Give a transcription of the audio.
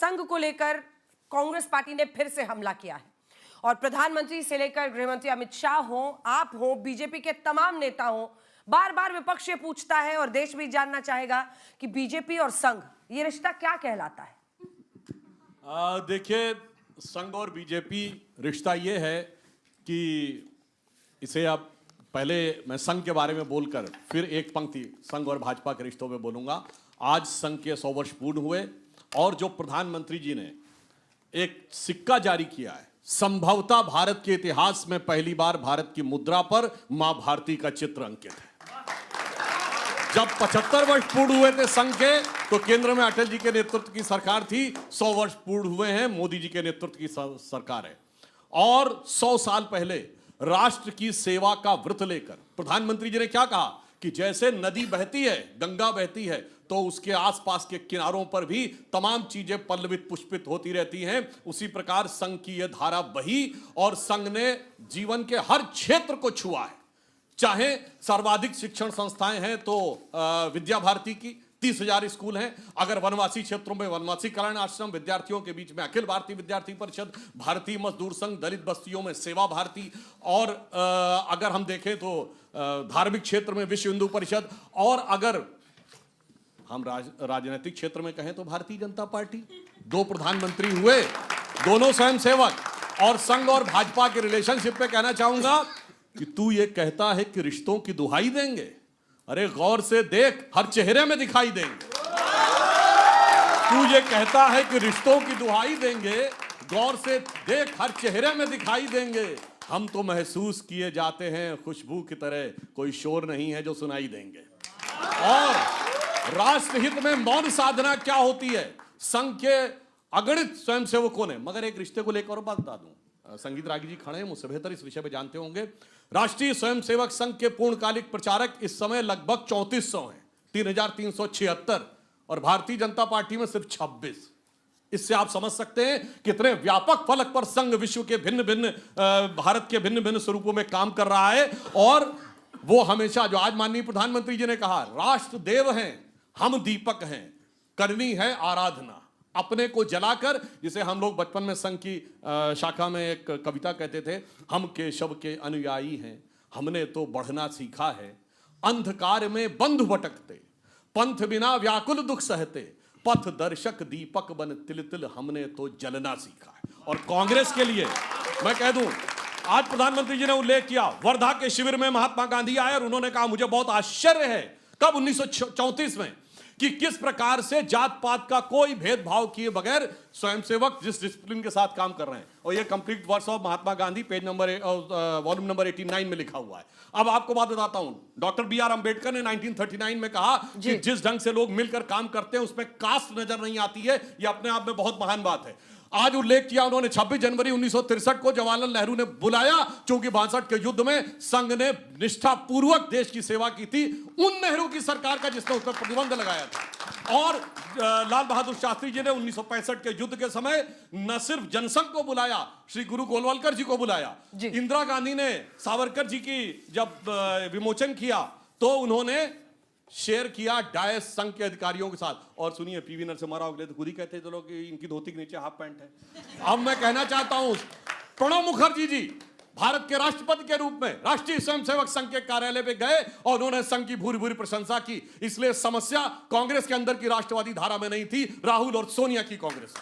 संघ को लेकर कांग्रेस पार्टी ने फिर से हमला किया है और प्रधानमंत्री से लेकर गृहमंत्री अमित शाह हो, आप हो, बीजेपी के तमाम नेता हो, बार बार विपक्ष ये पूछता है और देश भी जानना चाहेगा कि बीजेपी और संघ ये रिश्ता क्या कहलाता है। देखिए, संघ और बीजेपी रिश्ता ये है कि इसे आप पहले मैं संघ के बारे में बोलकर फिर एक पंक्ति संघ और भाजपा के रिश्तों में बोलूंगा। आज संघ के 100 वर्ष पूर्ण हुए और जो प्रधानमंत्री जी ने एक सिक्का जारी किया है, संभवतः भारत के इतिहास में पहली बार भारत की मुद्रा पर मां भारती का चित्र अंकित है। जब 75 वर्ष पूर्ण हुए थे संघ के, तो केंद्र में अटल जी के नेतृत्व की सरकार थी। 100 वर्ष पूर्ण हुए हैं, मोदी जी के नेतृत्व की सरकार है। और 100 साल पहले राष्ट्र की सेवा का व्रत लेकर प्रधानमंत्री जी ने क्या कहा कि जैसे नदी बहती है, गंगा बहती है, तो उसके आसपास के किनारों पर भी तमाम चीजें पल्लवित पुष्पित होती रहती हैं। उसी प्रकार संघ की यह धारा बही और संघ ने जीवन के हर क्षेत्र को छुआ है। चाहे सर्वाधिक शिक्षण संस्थाएं हैं तो विद्या भारती की 30,000 स्कूल हैं। अगर वनवासी क्षेत्रों में वनवासी कल्याण आश्रम, विद्यार्थियों के बीच में अखिल भारतीय विद्यार्थी परिषद, भारतीय मजदूर संघ, दलित बस्तियों में सेवा भारती, और अगर हम देखें तो धार्मिक क्षेत्र में विश्व हिंदू परिषद, और अगर हम राजनीतिक क्षेत्र में कहें तो भारतीय जनता पार्टी। 2 प्रधानमंत्री हुए, दोनों स्वयंसेवक। और संघ और भाजपा के रिलेशनशिप पे कहना चाहूंगा कि तू ये कहता है कि रिश्तों की दुहाई देंगे, अरे गौर से देख, हर चेहरे में दिखाई देंगे। तू ये कहता है कि रिश्तों की दुहाई देंगे, गौर से देख, हर चेहरे में दिखाई देंगे। हम तो महसूस किए जाते हैं खुशबू की तरह, कोई शोर नहीं है जो सुनाई देंगे। और राष्ट्रहित में मौन साधना क्या होती है, संघ के अगणित स्वयंसेवकों ने। मगर एक रिश्ते को लेकर और बात बता दूं, संगीत रागी जी खड़े हैं, मुझसे बेहतर इस विषय में जानते होंगे। राष्ट्रीय स्वयंसेवक संघ के पूर्णकालिक प्रचारक इस समय लगभग 3400 हैं, 3376, और भारतीय जनता पार्टी में सिर्फ 26। इससे आप समझ सकते हैं कितने व्यापक फलक पर संघ विश्व के भिन्न भिन्न भारत के भिन्न भिन्न स्वरूपों में काम कर रहा है। और वो हमेशा, जो आज माननीय प्रधानमंत्री जी ने कहा, राष्ट्र देव हैं, हम दीपक हैं, करनी है आराधना अपने को जलाकर। जिसे हम लोग बचपन में संघ की शाखा में एक कविता कहते थे, हम केशव के अनुयायी हैं, हमने तो बढ़ना सीखा है, अंधकार में बंधु भटकते, पंथ बिना व्याकुल दुख सहते, पथ दर्शक दीपक बन तिल तिल, हमने तो जलना सीखा है। और कांग्रेस के लिए मैं कह दूं, आज प्रधानमंत्री जी ने उल्लेख किया, वर्धा के शिविर में महात्मा गांधी आए और उन्होंने कहा, मुझे बहुत आश्चर्य है, कब 1934 में, कि किस प्रकार से जात पात का कोई भेदभाव किए बगैर स्वयंसेवक जिस डिसिप्लिन के साथ काम कर रहे हैं। और ये complete words of Mahatma Gandhi, page number volume number 89 में लिखा हुआ है। अब आपको बात बताता हूं, डॉक्टर BR अम्बेडकर ने 1939 में कहा कि जिस ढंग से लोग मिलकर काम करते हैं उसमें कास्ट नजर नहीं आती है। ये अपने आप में बहुत महान बात है। आज उल्लेख किया उन्होंने 26 जनवरी 1963 को जवाहरलाल नेहरू ने बुलाया, क्योंकि 62 के युद्ध में संघ ने निष्ठापूर्वक देश की सेवा की थी। उन नेहरू की सरकार का जिसने उस पर प्रतिबंध लगाया था। और लाल बहादुर शास्त्री जी ने 1965 के युद्ध के समय न सिर्फ जनसंघ को बुलाया, श्री गुरु गोलवलकर जी को बुलाया। इंदिरा गांधी ने सावरकर जी की जब विमोचन किया तो उन्होंने शेयर किया डायस संघ के अधिकारियों के साथ। और सुनिए, PV नरसिम्हा राव अगले तो खुद ही कहते थे लोग कि इनकी धोती के नीचे हाफ पैंट है। अब मैं कहना चाहता हूं, प्रणब मुखर्जी जी भारत के राष्ट्रपति के रूप में राष्ट्रीय स्वयंसेवक संघ के कार्यालय पे गए और उन्होंने संघ की भूरी भूरी प्रशंसा की। इसलिए समस्या कांग्रेस के अंदर की राष्ट्रवादी धारा में नहीं थी, राहुल और सोनिया की कांग्रेस।